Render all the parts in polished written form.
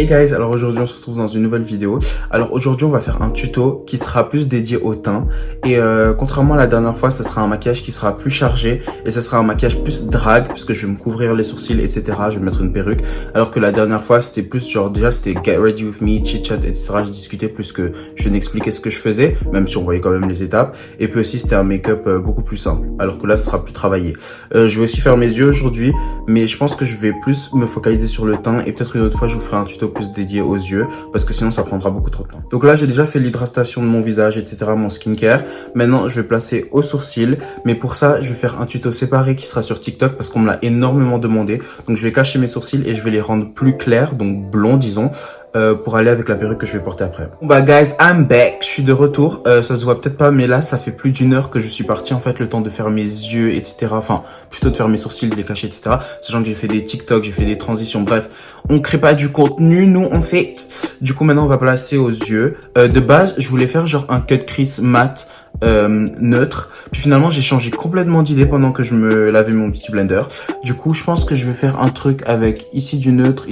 Hey guys, alors aujourd'hui on se retrouve dans une nouvelle vidéo. Alors aujourd'hui on va faire un tuto qui sera plus dédié au teint et contrairement à la dernière fois, ce sera un maquillage qui sera plus chargé et ce sera un maquillage plus drag puisque je vais me couvrir les sourcils etc. Je vais mettre une perruque alors que la dernière fois c'était plus genre déjà c'était get ready with me, chit chat etc. Je discutais plus que je n'expliquais ce que je faisais même si on voyait quand même les étapes et puis aussi c'était un make-up beaucoup plus simple alors que là ce sera plus travaillé. Je vais aussi faire mes yeux aujourd'hui mais je pense que je vais plus me focaliser sur le teint et peut-être une autre fois je vous ferai un tuto plus dédié aux yeux parce que sinon ça prendra beaucoup trop de temps. Donc là j'ai déjà fait l'hydratation de mon visage etc, mon skincare. Maintenant je vais placer aux sourcils mais pour ça je vais faire un tuto séparé qui sera sur TikTok parce qu'on me l'a énormément demandé. Donc je vais cacher mes sourcils et je vais les rendre plus clairs, donc blonds disons, pour aller avec la perruque que je vais porter après. Bon bah guys, I'm back, je suis de retour, ça se voit peut-être pas mais là ça fait plus d'1 heure que je suis parti en fait, le temps de faire mes yeux etc, enfin plutôt de faire mes sourcils, de les cacher etc, sachant que j'ai fait des TikTok, j'ai fait des transitions, bref, on crée pas du contenu, nous on fait. Du coup maintenant on va placer aux yeux, de base je voulais faire genre un cut crease mat neutre, puis finalement j'ai changé complètement d'idée pendant que je me lavais mon petit blender. Du coup je pense que je vais faire un truc avec ici du neutre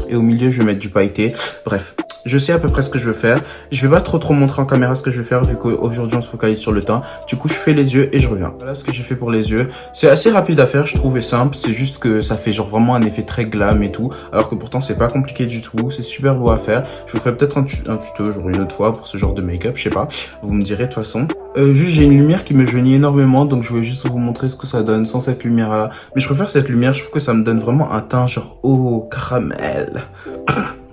et au milieu je vais mettre du pailleté. Bref, je sais à peu près ce que je veux faire. Je vais pas trop montrer en caméra ce que je vais faire vu qu'aujourd'hui on se focalise sur le teint. Du coup je fais les yeux et je reviens. Voilà ce que j'ai fait pour les yeux. C'est assez rapide à faire je trouve et simple, c'est juste que ça fait genre vraiment un effet très glam et tout, alors que pourtant c'est pas compliqué du tout, c'est super beau à faire. Je vous ferai peut-être un tuto genre une autre fois pour ce genre de make-up, je sais pas, vous me direz de toute façon. Juste j'ai une lumière qui me jaunit énormément donc je voulais juste vous montrer ce que ça donne sans cette lumière là. Mais je préfère cette lumière, je trouve que ça me donne vraiment un teint genre oh caramel.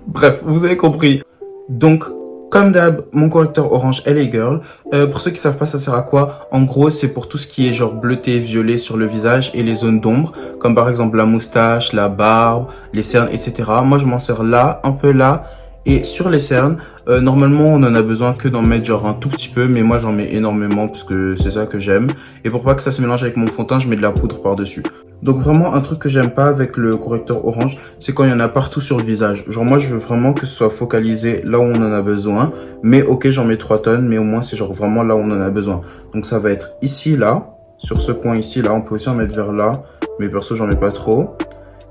Bref, vous avez compris. Donc comme d'hab, mon correcteur orange LA Girl. Pour ceux qui savent pas ça sert à quoi, en gros c'est pour tout ce qui est genre bleuté, violet sur le visage et les zones d'ombre, comme par exemple la moustache, la barbe, les cernes etc. Moi je m'en sers là, un peu là et sur les cernes. Normalement on en a besoin que d'en mettre genre un tout petit peu, mais moi j'en mets énormément parce que c'est ça que j'aime. Et pour pas que ça se mélange avec mon fond de teint, je mets de la poudre par dessus. Donc vraiment un truc que j'aime pas avec le correcteur orange, c'est quand il y en a partout sur le visage. Genre moi je veux vraiment que ce soit focalisé là où on en a besoin. Mais ok j'en mets 3 tonnes, mais au moins c'est genre vraiment là où on en a besoin. Donc ça va être ici là, sur ce coin ici là, on peut aussi en mettre vers là. Mais perso j'en mets pas trop.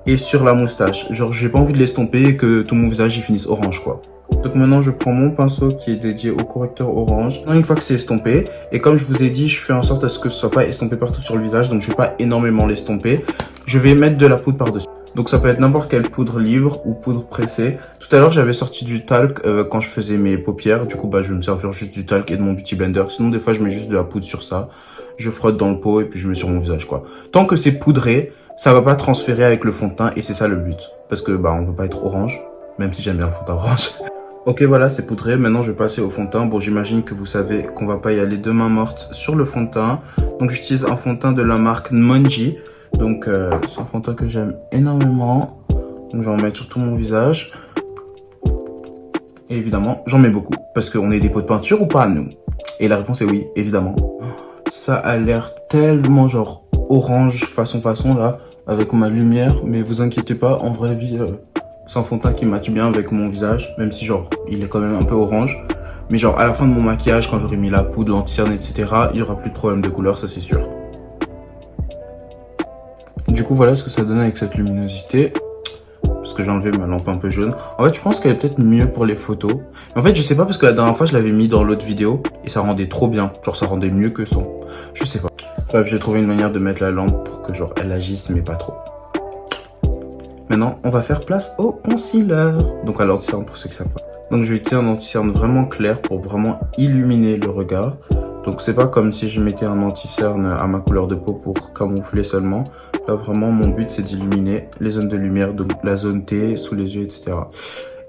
Et sur la moustache, genre j'ai pas envie de l'estomper et que tout mon visage il finisse orange quoi. Donc maintenant je prends mon pinceau qui est dédié au correcteur orange. Une fois que c'est estompé, et comme je vous ai dit, je fais en sorte à ce que ce soit pas estompé partout sur le visage, donc je vais pas énormément l'estomper. Je vais mettre de la poudre par-dessus. Donc ça peut être n'importe quelle poudre libre ou poudre pressée. Tout à l'heure j'avais sorti du talc quand je faisais mes paupières, du coup bah je vais me servir juste du talc et de mon beauty blender. Sinon des fois je mets juste de la poudre sur ça. Je frotte dans le pot et puis je mets sur mon visage quoi. Tant que c'est poudré, ça va pas transférer avec le fond de teint et c'est ça le but. Parce que bah on veut pas être orange, même si j'aime bien le fond de teint orange. Ok voilà c'est poudré, maintenant je vais passer au fond de teint. Bon j'imagine que vous savez qu'on va pas y aller de main morte sur le fond de teint. Donc j'utilise un fond de teint de la marque Monji. Donc c'est un fond de teint que j'aime énormément. Donc je vais en mettre sur tout mon visage. Et évidemment j'en mets beaucoup. Parce qu'on est des pots de peinture ou pas nous? Et la réponse est oui, évidemment. Ça a l'air tellement genre orange façon là, avec ma lumière. Mais vous inquiétez pas, en vraie vie... c'est un fond de teint qui matche bien avec mon visage, même si genre il est quand même un peu orange. Mais genre à la fin de mon maquillage, quand j'aurai mis la poudre, l'anti-cerne, etc., il y aura plus de problème de couleur, ça c'est sûr. Du coup voilà ce que ça donne avec cette luminosité. Parce que j'ai enlevé ma lampe un peu jaune. En fait je pense qu'elle est peut-être mieux pour les photos. Mais en fait je sais pas parce que la dernière fois je l'avais mis dans l'autre vidéo et ça rendait trop bien. Genre ça rendait mieux que sans. Je sais pas. Bref j'ai trouvé une manière de mettre la lampe pour que genre elle agisse mais pas trop. Maintenant, on va faire place au concealer. Donc à l'anti-cerne pour ceux qui savent pas. Donc je vais utiliser un anti-cerne vraiment clair pour vraiment illuminer le regard. Donc c'est pas comme si je mettais un anti-cerne à ma couleur de peau pour camoufler seulement. Là vraiment mon but c'est d'illuminer les zones de lumière, donc la zone T, sous les yeux, etc.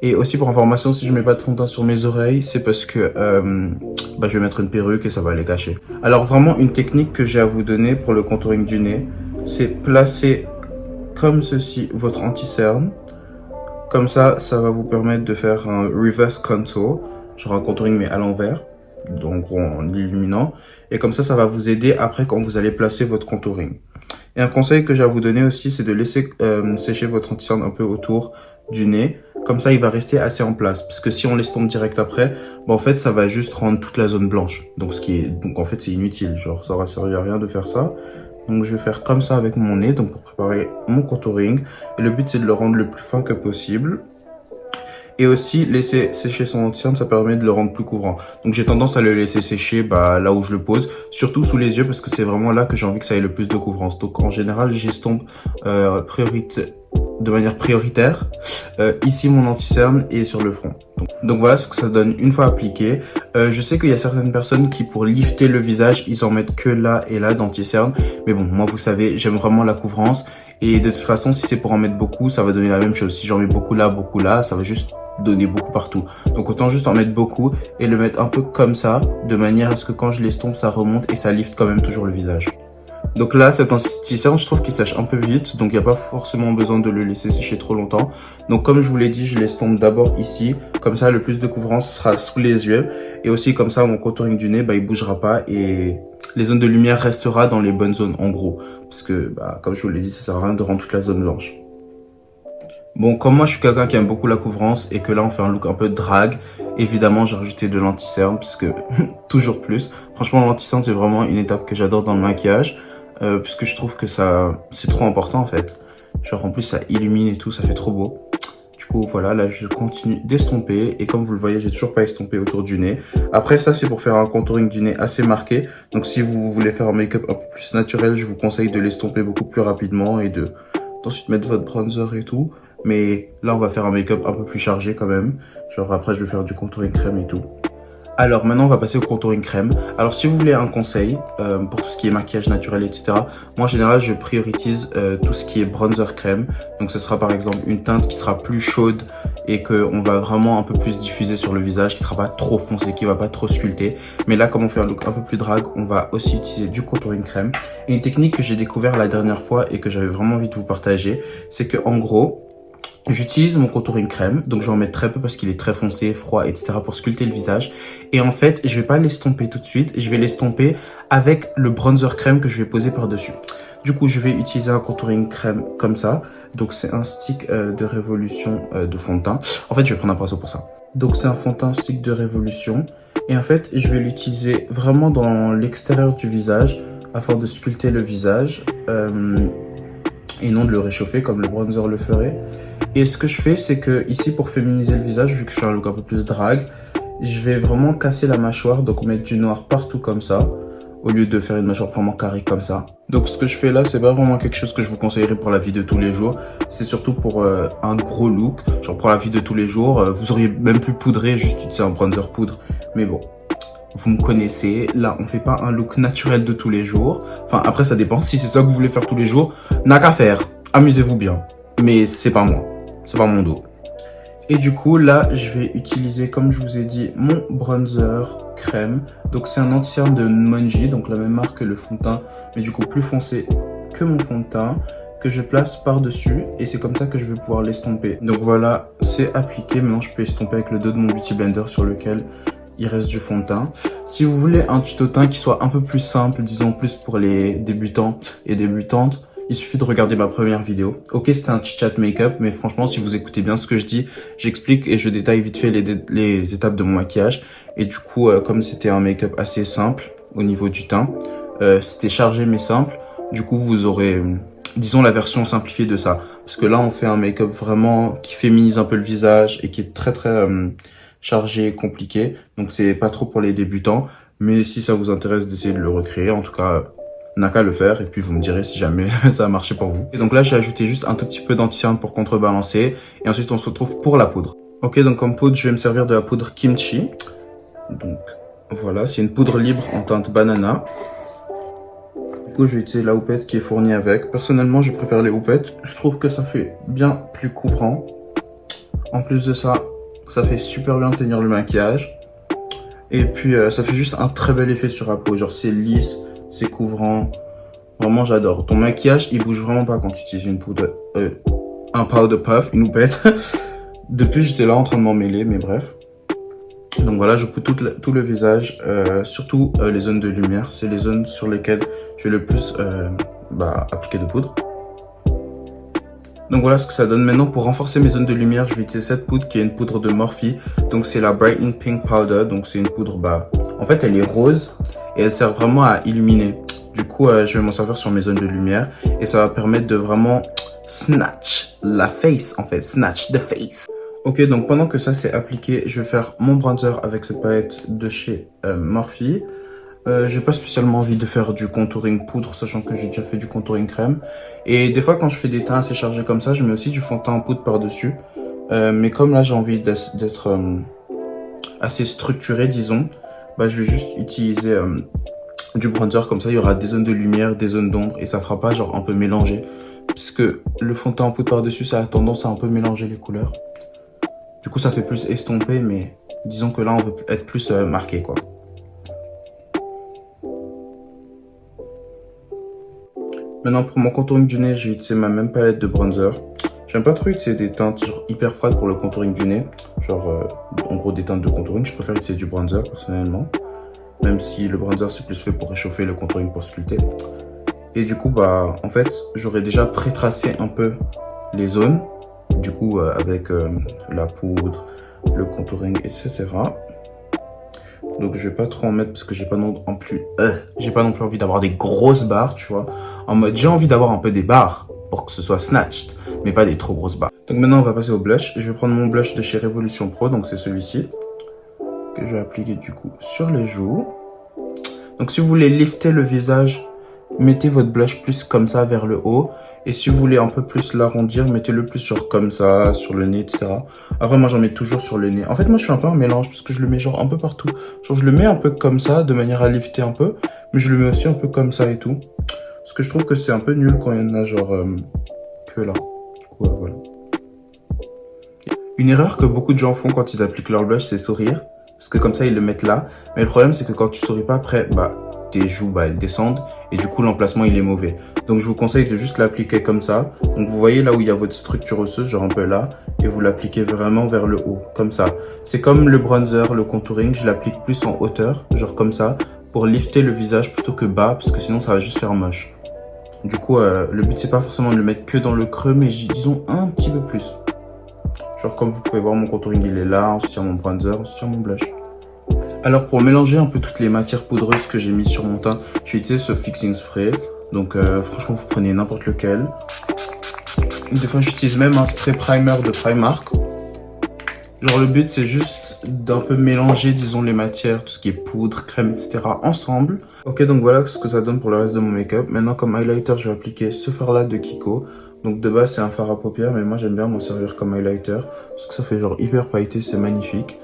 Et aussi pour information, si je mets pas de fond de teint sur mes oreilles, c'est parce que je vais mettre une perruque et ça va les cacher. Alors vraiment une technique que j'ai à vous donner pour le contouring du nez, c'est placer comme ceci votre anti-cerne. Comme ça, ça va vous permettre de faire un reverse contour, genre un contouring mais à l'envers, donc en illuminant. Et comme ça va vous aider après quand vous allez placer votre contouring. Et un conseil que j'ai à vous donner aussi, c'est de laisser sécher votre anti-cerne un peu autour du nez. Comme ça, il va rester assez en place. Parce que si on l'estompe direct après, en fait, ça va juste rendre toute la zone blanche. Donc en fait, c'est inutile. Genre, ça aura servi à rien de faire ça. Donc je vais faire comme ça avec mon nez, donc pour préparer mon contouring. Et le but c'est de le rendre le plus fin que possible. Et aussi, laisser sécher son anti-cerne, ça permet de le rendre plus couvrant. Donc j'ai tendance à le laisser sécher là où je le pose, surtout sous les yeux parce que c'est vraiment là que j'ai envie que ça ait le plus de couvrance. Donc en général, j'estompe de manière prioritaire ici mon anti-cerne et sur le front. Donc voilà ce que ça donne une fois appliqué. Je sais qu'il y a certaines personnes qui pour lifter le visage, ils en mettent que là et là d'anti-cerne. Mais bon, moi vous savez, j'aime vraiment la couvrance. Et de toute façon, si c'est pour en mettre beaucoup, ça va donner la même chose. Si j'en mets beaucoup là, ça va juste donner beaucoup partout. Donc autant juste en mettre beaucoup et le mettre un peu comme ça, de manière à ce que quand je l'estompe, ça remonte et ça lifte quand même toujours le visage. Donc là, cet anti-cerne, je trouve qu'il sèche un peu vite, donc il n'y a pas forcément besoin de le laisser sécher trop longtemps. Donc comme je vous l'ai dit, je l'estompe d'abord ici, comme ça le plus de couvrance sera sous les yeux, et aussi comme ça mon contouring du nez, il bougera pas et les zones de lumière restera dans les bonnes zones en gros, parce que comme je vous l'ai dit, ça sert à rien de rendre toute la zone blanche. Bon, comme moi je suis quelqu'un qui aime beaucoup la couvrance et que là on fait un look un peu drag, évidemment j'ai rajouté de l'anti-cerne, puisque toujours plus. Franchement l'anti-cerne c'est vraiment une étape que j'adore dans le maquillage. Puisque je trouve que c'est trop important en fait. Genre en plus ça illumine et tout, ça fait trop beau. Du coup voilà, là je continue d'estomper et comme vous le voyez, j'ai toujours pas estompé autour du nez. Après ça c'est pour faire un contouring du nez assez marqué. Donc si vous voulez faire un make-up un peu plus naturel, je vous conseille de l'estomper beaucoup plus rapidement et d'ensuite mettre votre bronzer et tout. Mais là on va faire un make-up un peu plus chargé quand même. Genre après je vais faire du contouring crème et tout. Alors maintenant on va passer au contouring crème. Alors si vous voulez un conseil pour tout ce qui est maquillage naturel etc. Moi en général je priorise tout ce qui est bronzer crème. Donc ce sera par exemple une teinte qui sera plus chaude et qu'on va vraiment un peu plus diffuser sur le visage, qui sera pas trop foncé, qui va pas trop sculpter. Mais là comme on fait un look un peu plus drag, on va aussi utiliser du contouring crème. Et une technique que j'ai découvert la dernière fois et que j'avais vraiment envie de vous partager, c'est que en gros, j'utilise mon contouring crème, donc je vais en mettre très peu parce qu'il est très foncé, froid, etc. pour sculpter le visage. Et en fait, je vais pas l'estomper tout de suite, je vais l'estomper avec le bronzer crème que je vais poser par-dessus. Du coup, je vais utiliser un contouring crème comme ça. Donc c'est un stick de Révolution de fond de teint. En fait, je vais prendre un pinceau pour ça. Donc c'est un fond de teint stick de Révolution. Et en fait, je vais l'utiliser vraiment dans l'extérieur du visage afin de sculpter le visage et non de le réchauffer comme le bronzer le ferait. Et ce que je fais, c'est que ici, pour féminiser le visage, vu que je fais un look un peu plus drag, je vais vraiment casser la mâchoire, donc mettre du noir partout comme ça, au lieu de faire une mâchoire vraiment carrée comme ça. Donc ce que je fais là, c'est pas vraiment quelque chose que je vous conseillerais pour la vie de tous les jours. C'est surtout pour un gros look, genre pour la vie de tous les jours. Vous auriez même pu poudrer, juste utiliser un bronzer poudre. Mais bon, vous me connaissez, là on fait pas un look naturel de tous les jours. Enfin après ça dépend, si c'est ça que vous voulez faire tous les jours, n'a qu'à faire, amusez-vous bien. Mais c'est pas moi. C'est pas mon dos. Et du coup, là, je vais utiliser, comme je vous ai dit, mon bronzer crème. Donc, c'est un anti-cerne de Monji, donc la même marque que le fond de teint, mais du coup plus foncé que mon fond de teint, que je place par-dessus. Et c'est comme ça que je vais pouvoir l'estomper. Donc voilà, c'est appliqué. Maintenant, je peux estomper avec le dos de mon Beauty Blender sur lequel il reste du fond de teint. Si vous voulez un tuto teint qui soit un peu plus simple, disons plus pour les débutants et débutantes, il suffit de regarder ma première vidéo. Ok, c'était un chit-chat make-up, mais franchement, si vous écoutez bien ce que je dis, j'explique et je détaille vite fait les étapes de mon maquillage. Et du coup, comme c'était un make-up assez simple au niveau du teint, c'était chargé mais simple. Du coup, vous aurez, disons, la version simplifiée de ça. Parce que là, on fait un make-up vraiment qui féminise un peu le visage et qui est très chargé et compliqué. Donc, c'est pas trop pour les débutants. Mais si ça vous intéresse d'essayer de le recréer, en tout cas, n'a qu'à le faire et puis vous me direz si jamais ça a marché pour vous. Et donc là, j'ai ajouté juste un tout petit peu d'anti-cerne pour contrebalancer. Et ensuite, on se retrouve pour la poudre. Ok, donc comme poudre, je vais me servir de la poudre Kimchi. Donc voilà, c'est une poudre libre en teinte banana. Du coup, je vais utiliser la houppette qui est fournie avec. Personnellement, je préfère les houpettes. Je trouve que ça fait bien plus couvrant. En plus de ça, ça fait super bien tenir le maquillage. Et puis, ça fait juste un très bel effet sur la peau. Genre, c'est lisse, c'est couvrant. Vraiment, j'adore. Ton maquillage, il bouge vraiment pas quand tu utilises une poudre, un powder puff, une houppette. Depuis, j'étais là en train de m'en mêler, mais bref. Donc voilà, je coupe tout le visage, surtout les zones de lumière. C'est les zones sur lesquelles je vais le plus appliquer de poudre. Donc voilà ce que ça donne. Maintenant, pour renforcer mes zones de lumière, je vais utiliser cette poudre qui est une poudre de Morphe. Donc c'est la Brightening Pink Powder. Donc c'est une poudre, en fait elle est rose et elle sert vraiment à illuminer. Du coup, je vais m'en servir sur mes zones de lumière et ça va permettre de vraiment snatch la face, en fait, snatch the face. Ok, donc pendant que ça c'est appliqué, je vais faire mon bronzer avec cette palette de chez Morphe. J'ai pas spécialement envie de faire du contouring poudre, sachant que j'ai déjà fait du contouring crème. Et des fois, quand je fais des teints assez chargés comme ça, je mets aussi du fond de teint en poudre par-dessus. Mais comme là, j'ai envie d'être assez structuré, disons, bah, je vais juste utiliser du bronzer. Comme ça, il y aura des zones de lumière, des zones d'ombre, et ça fera pas genre un peu mélangé. Puisque le fond de teint en poudre par-dessus, ça a tendance à un peu mélanger les couleurs. Du coup, ça fait plus estompé, mais disons que là, on veut être plus marqué, quoi. Maintenant, pour mon contouring du nez, j'ai utilisé ma même palette de bronzer. J'aime pas trop utiliser des teintes genre hyper froides pour le contouring du nez. Genre, en gros, des teintes de contouring. Je préfère utiliser du bronzer, personnellement. Même si le bronzer, c'est plus fait pour réchauffer, le contouring pour sculpter. Et du coup, bah, en fait, j'aurais déjà pré-tracé un peu les zones. Du coup, avec la poudre, le contouring, etc. Donc je vais pas trop en mettre parce que j'ai pas non plus envie d'avoir des grosses barres, tu vois. En mode, j'ai envie d'avoir un peu des barres pour que ce soit snatched, mais pas des trop grosses barres. Donc maintenant, on va passer au blush. Je vais prendre mon blush de chez Revolution Pro, donc c'est celui-ci, que je vais appliquer du coup sur les joues. Donc si vous voulez lifter le visage, mettez votre blush plus comme ça vers le haut. Et si vous voulez un peu plus l'arrondir, mettez-le plus genre comme ça, sur le nez, etc. Après, moi, j'en mets toujours sur le nez. En fait, moi, je fais un peu un mélange, parce que je le mets genre un peu partout. Genre, je le mets un peu comme ça, de manière à lifter un peu. Mais je le mets aussi un peu comme ça et tout. Parce que je trouve que c'est un peu nul quand il y en a genre que là. Du coup, voilà. Une erreur que beaucoup de gens font quand ils appliquent leur blush, c'est sourire. Parce que comme ça, ils le mettent là. Mais le problème, c'est que quand tu souris pas, après, bah, tes joues, bah, elles descendent. Et du coup, l'emplacement, il est mauvais. Donc, je vous conseille de juste l'appliquer comme ça. Donc, vous voyez là où il y a votre structure osseuse, genre un peu là. Et vous l'appliquez vraiment vers le haut, comme ça. C'est comme le bronzer, le contouring. Je l'applique plus en hauteur, genre comme ça. Pour lifter le visage plutôt que bas. Parce que sinon, ça va juste faire moche. Du coup, le but, c'est pas forcément de le mettre que dans le creux. Mais disons un petit peu plus. Genre comme vous pouvez voir, mon contouring, il est là. Ensuite, il y a mon bronzer. Ensuite, il y a mon blush. Alors pour mélanger un peu toutes les matières poudreuses que j'ai mis sur mon teint, j'ai utilisé ce fixing spray. Donc franchement, vous prenez n'importe lequel. Des fois, j'utilise même un spray primer de Primark. Genre le but, c'est juste d'un peu mélanger, disons, les matières, tout ce qui est poudre, crème, etc. ensemble. Ok, donc voilà ce que ça donne pour le reste de mon make-up. Maintenant, comme highlighter, je vais appliquer ce fard-là de Kiko. Donc de base, c'est un fard à paupières, mais moi, j'aime bien m'en servir comme highlighter. Parce que ça fait genre hyper pailleté, c'est magnifique.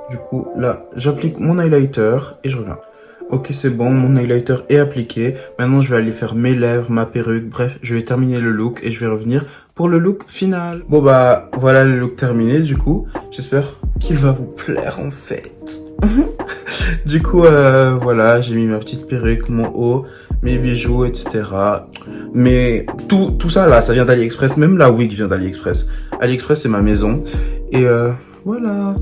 Du coup, là, j'applique mon highlighter et je reviens. Ok, c'est bon, mon highlighter est appliqué. Maintenant, je vais aller faire mes lèvres, ma perruque. Bref, je vais terminer le look et je vais revenir pour le look final. Bon, bah, voilà le look terminé, du coup. J'espère qu'il va vous plaire, en fait. Du coup, voilà, j'ai mis ma petite perruque, mon haut, mes bijoux, etc. Mais tout ça, là, ça vient d'AliExpress. Même la wig vient d'AliExpress. AliExpress, c'est ma maison. Et voilà.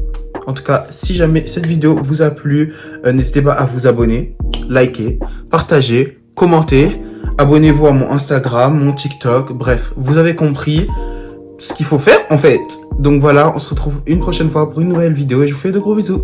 En tout cas, si jamais cette vidéo vous a plu, n'hésitez pas à vous abonner, liker, partager, commenter. Abonnez-vous à mon Instagram, mon TikTok. Bref, vous avez compris ce qu'il faut faire en fait. Donc voilà, on se retrouve une prochaine fois pour une nouvelle vidéo et je vous fais de gros bisous.